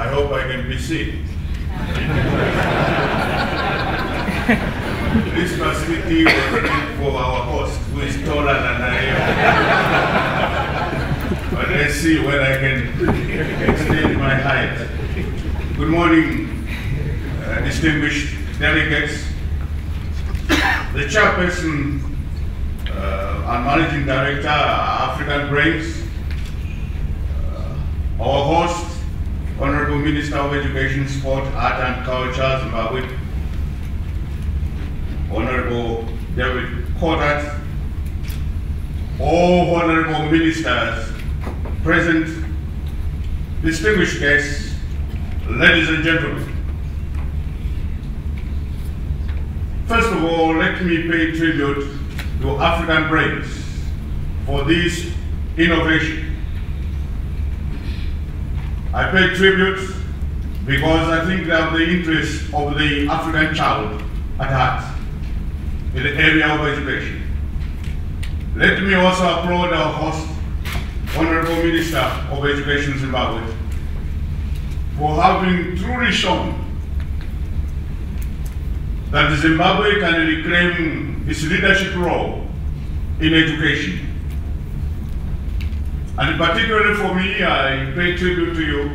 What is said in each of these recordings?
I hope I can be seen. This facility was meant for our host, who is taller than I am. But let's see when I can extend my height. Good morning, distinguished delegates. The chairperson and managing director, AfricanBrains, our host, Honorable Minister of Education, Sport, Art and Culture, Zimbabwe, Honorable David Corbett, all honorable ministers present, distinguished guests, ladies and gentlemen. First of all, let me pay tribute to AfricanBrains for this innovation. I pay tribute because I think they have the interest of the African child at heart in the area of education. Let me also applaud our host, Honorable Minister of Education Zimbabwe, for having truly shown that Zimbabwe can reclaim its leadership role in education. And particularly for me, I pay tribute to you.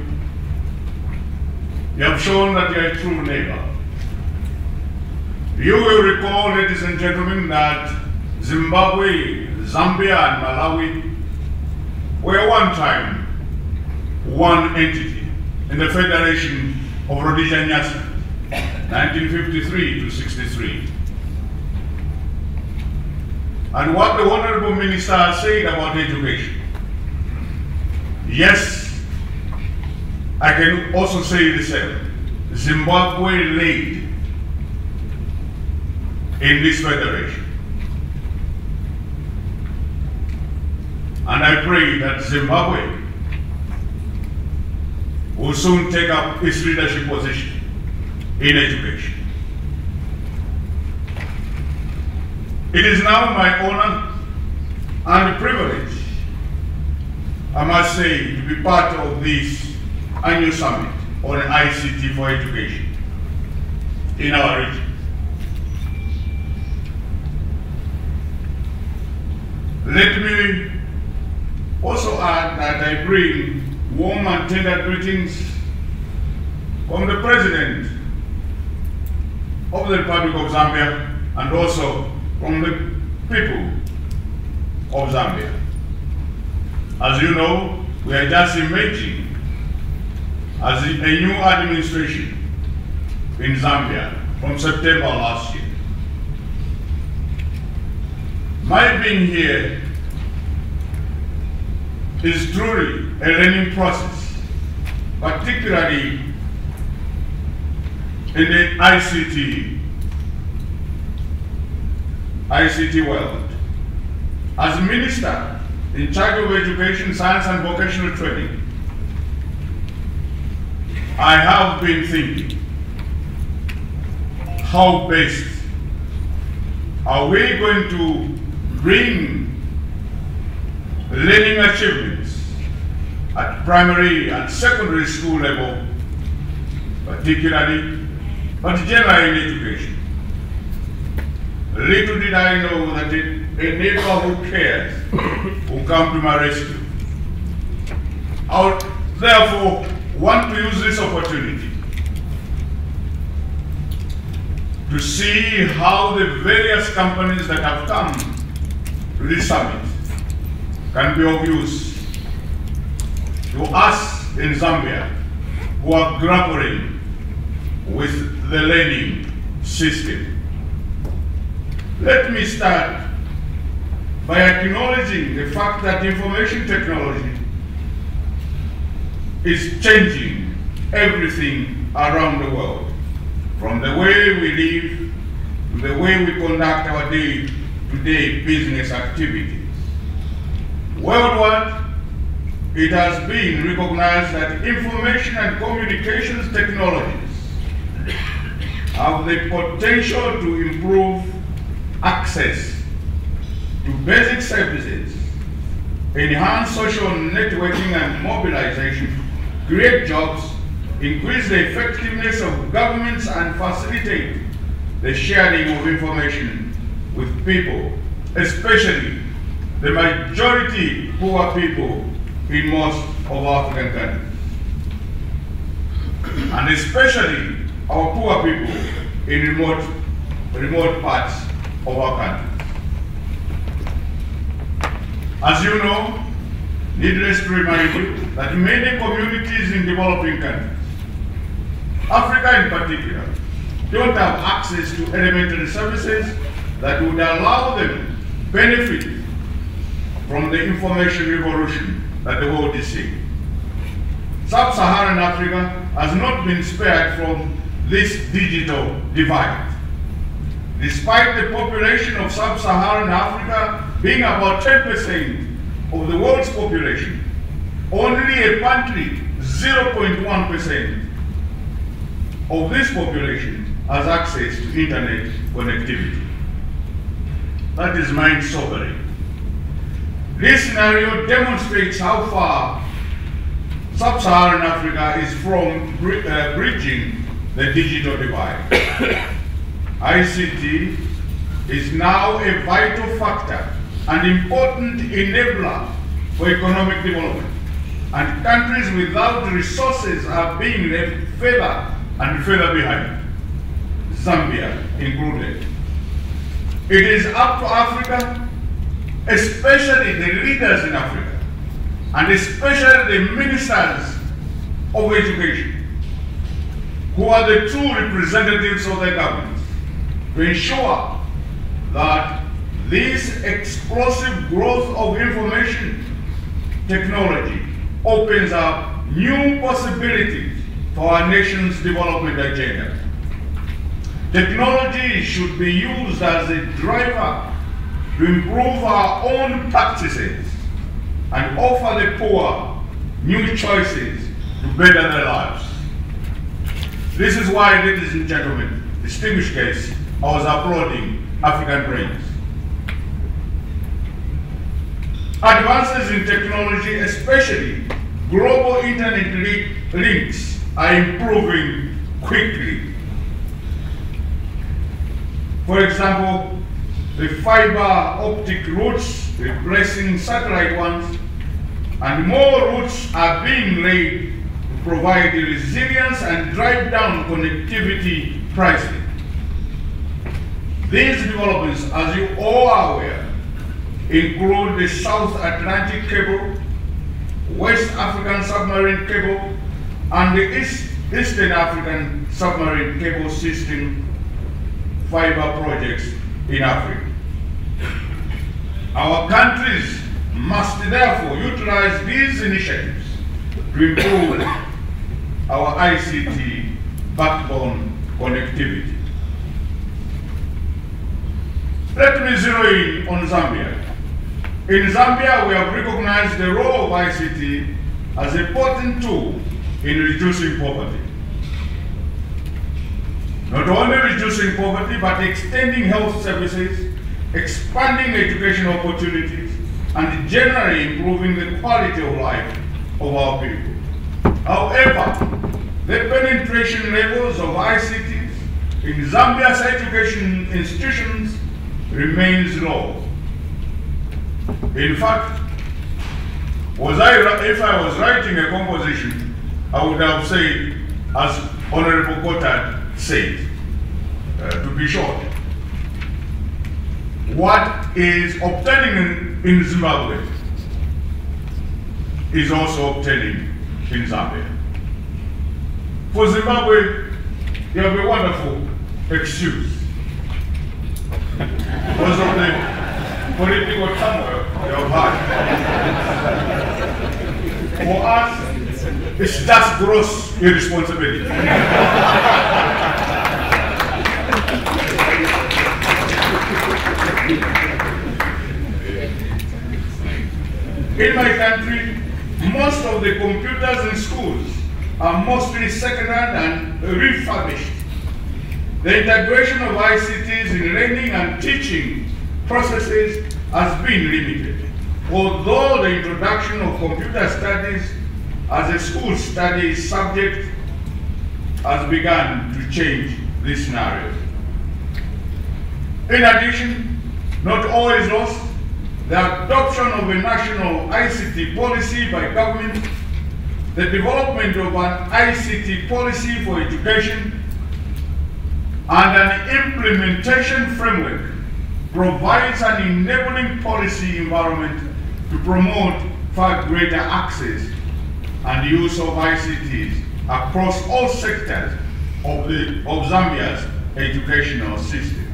You have shown that you are a true neighbor. You will recall, ladies and gentlemen, that Zimbabwe, Zambia, and Malawi were one time one entity in the Federation of Rhodesia, 1953 to 63. And what the Honorable Minister said about education, yes, I can also say the same. Zimbabwe led in this federation. And I pray that Zimbabwe will soon take up its leadership position in education. It is now my honor and privilege, I must say, to be part of this annual summit on ICT for education in our region. Let me also add that I bring warm and tender greetings from the President of the Republic of Zambia and also from the people of Zambia. As you know, we are just emerging as a new administration in Zambia from September last year. My being here is truly a learning process, particularly in the ICT world. As Minister in charge of Education, Science and Vocational Training, I have been thinking, how best are we going to bring learning achievements at primary and secondary school level, particularly, but generally in education. Little did I know that a neighbor who cares will come to my rescue. I would therefore want to use this opportunity to see how the various companies that have come to this summit can be of use to us in Zambia who are grappling with the learning system. Let me start by acknowledging the fact that information technology is changing everything around the world, from the way we live to the way we conduct our day-to-day business activities. Worldwide, it has been recognized that information and communications technologies have the potential to improve access to basic services, enhance social networking and mobilization, create jobs, increase the effectiveness of governments and facilitate the sharing of information with people, especially the majority poor people in most of African countries, and especially our poor people in remote parts of our country. As you know, needless to remind you that many communities in developing countries, Africa in particular, don't have access to elementary services that would allow them to benefit from the information revolution that the world is seeing. Sub-Saharan Africa has not been spared from this digital divide. Despite the population of Sub-Saharan Africa being about 10% of the world's population, only a paltry 0.1% of this population has access to internet connectivity. That is mind-sobering. This scenario demonstrates how far Sub-Saharan Africa is from bridging the digital divide. ICT is now a vital factor and important enabler for economic development, and countries without resources are being left further and further behind, Zambia included. It is up to Africa, especially the leaders in Africa, and especially the ministers of education, who are the true representatives of the government, to ensure that this explosive growth of information technology opens up new possibilities for our nation's development agenda. Technology should be used as a driver to improve our own practices and offer the poor new choices to better their lives. This is why, ladies and gentlemen, distinguished guests, I was applauding AfricanBrains. Advances in technology, especially global internet links, are improving quickly. For example, the fiber optic routes replacing satellite ones, and more routes are being laid to provide the resilience and drive down connectivity pricing. These developments, as you all are aware, include the South Atlantic Cable, West African Submarine Cable, and the Eastern African Submarine Cable System fiber projects in Africa. Our countries must therefore utilize these initiatives to improve our ICT backbone connectivity. Let me zero in on Zambia. In Zambia, we have recognized the role of ICT as an important tool in reducing poverty. Not only reducing poverty, but extending health services, expanding education opportunities, and generally improving the quality of life of our people. However, the penetration levels of ICTs in Zambia's education institutions remains low. In fact, if I was writing a composition, I would have said, as Honorable Cotard said, to be short, what is obtaining in Zimbabwe is also obtaining in Zambia. For Zimbabwe, you have a wonderful excuse because of the political turmoil you have had. For us, it's just gross irresponsibility. In my country, most of the computers in schools are mostly second-hand and refurbished. The integration of ICTs in learning and teaching processes has been limited, although the introduction of computer studies as a school study subject has begun to change this scenario. In addition, not all is lost. The adoption of a national ICT policy by government, the development of an ICT policy for education, and an implementation framework provides an enabling policy environment to promote far greater access and use of ICTs across all sectors of Zambia's educational system.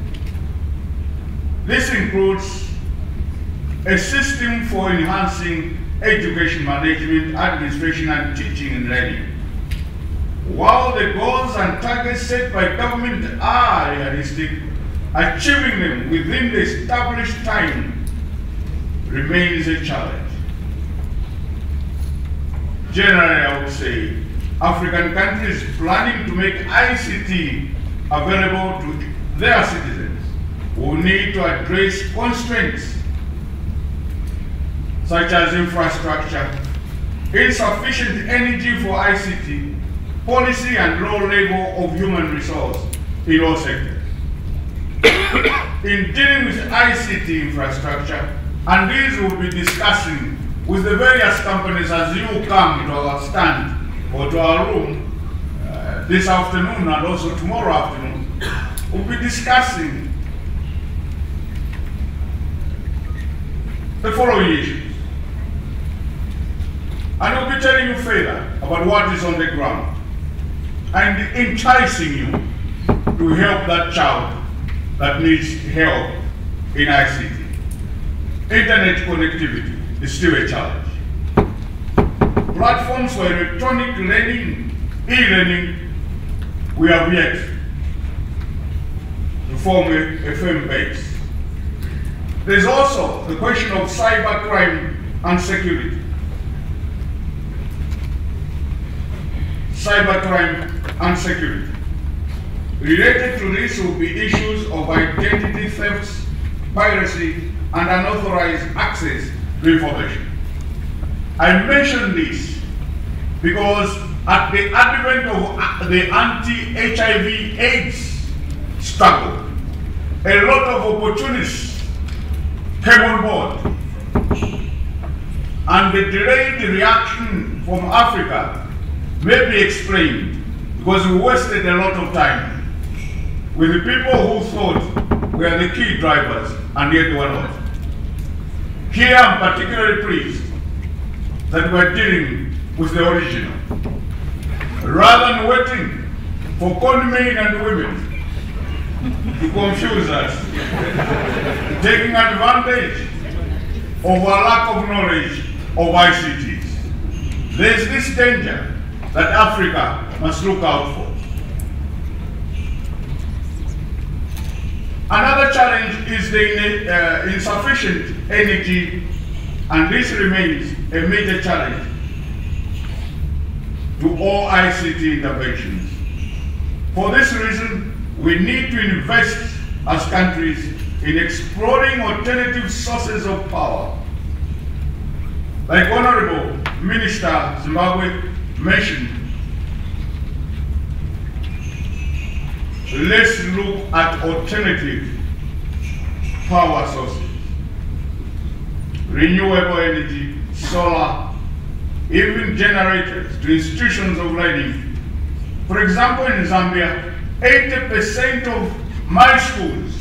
This includes a system for enhancing education management, administration, and teaching and learning. While the goals and targets set by government are realistic, achieving them within the established time remains a challenge. Generally, I would say, African countries planning to make ICT available to their citizens will need to address constraints such as infrastructure, insufficient energy for ICT, policy, and low level of human resource in all sectors. In dealing with ICT infrastructure, and these will be discussing with the various companies as you come to our stand or to our room this afternoon and also tomorrow afternoon, we'll be discussing the following issues. And we'll be telling you further about what is on the ground and enticing you to help that child that needs help in ICT. Internet connectivity is still a challenge. Platforms for electronic learning, e-learning, we have yet to form a firm base. There's also the question of cybercrime and security. Cybercrime and security. Related to this will be issues of identity thefts, piracy, and unauthorized access to information. I mention this because at the advent of the anti-HIV/AIDS struggle, a lot of opportunists came on board, and the delayed reaction from Africa may be explained because we wasted a lot of time with the people who thought were the key drivers and yet were not. Here I'm particularly pleased that we're dealing with the original. Rather than waiting for con men and women to confuse us, taking advantage of our lack of knowledge of ICTs. There's this danger that Africa must look out for. Another challenge is the insufficient energy, and this remains a major challenge to all ICT interventions. For this reason, we need to invest as countries in exploring alternative sources of power. Like Honorable Minister Zimbabwe mentioned, let's look at alternative power sources. Renewable energy, solar, even generators to institutions of learning. For example, in Zambia, 80% of my schools,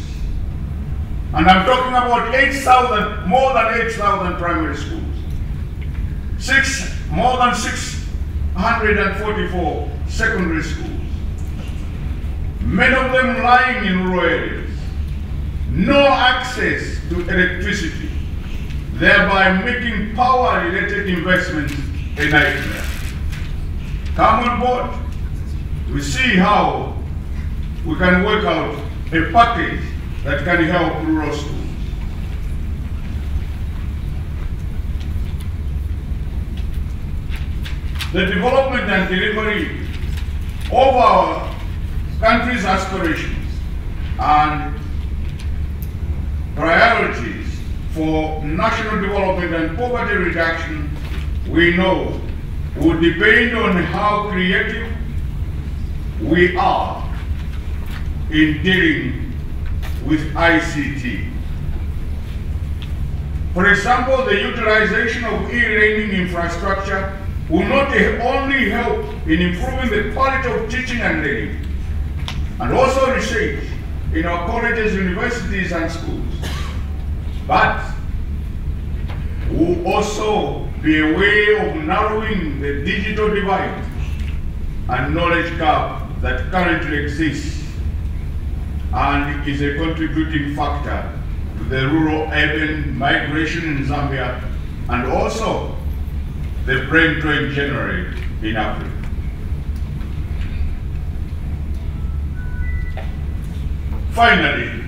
and I'm talking about 8,000, more than 8,000 primary schools, more than 644 secondary schools, many of them lying in rural areas, no access to electricity, thereby making power-related investments a nightmare. Come on board. We see how we can work out a package that can help rural schools. The development and delivery of our country's aspirations and priorities for national development and poverty reduction, we know, will depend on how creative, we are in dealing with ICT. For example, the utilization of e-learning infrastructure will not only help in improving the quality of teaching and learning, and also research in our colleges, universities, and schools, but will also be a way of narrowing the digital divide and knowledge gap that currently exists and is a contributing factor to the rural-urban migration in Zambia and also the brain drain generally in Africa. Finally,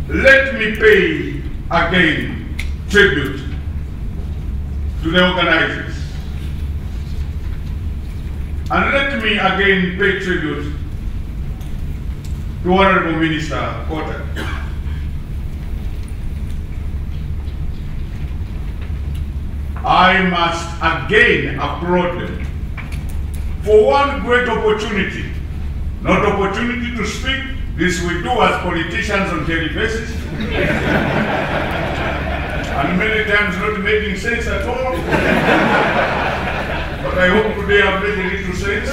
let me pay again tribute to the organizers. And let me again pay tribute to Honorable Minister Kota. I must again applaud them for one great opportunity, not opportunity to speak, this we do as politicians on daily basis, and many times not making sense at all, but I hope today I've made a little sense.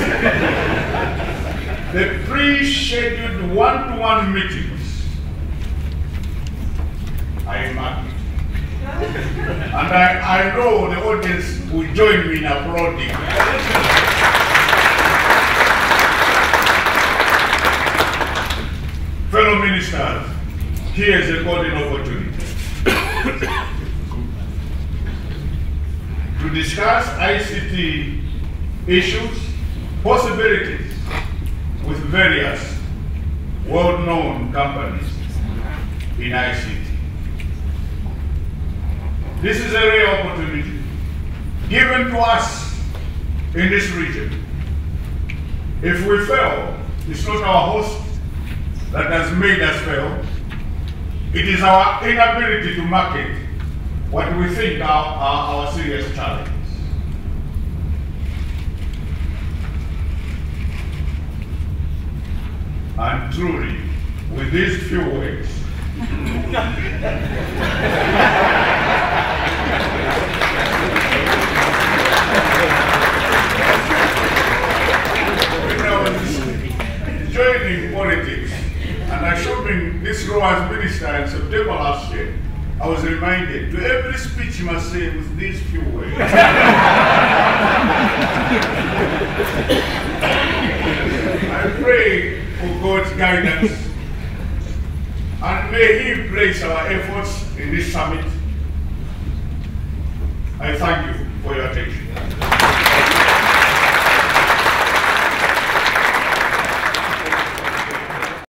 The pre-scheduled one-to-one meetings, I mark it. And I know the audience will join me in applauding. Fellow ministers, here is a golden opportunity to discuss ICT issues, possibilities with various world-known companies in ICT. This is a rare opportunity given to us in this region. If we fail, it's not our host that has made us fail. It is our inability to market what we think are our serious challenges. And truly, with these few words, when I was joining politics and assuming this role as minister in September last year, I was reminded, to every speech you must say with these few words. I pray for God's guidance, and may He place our efforts in this summit. I thank you for your attention.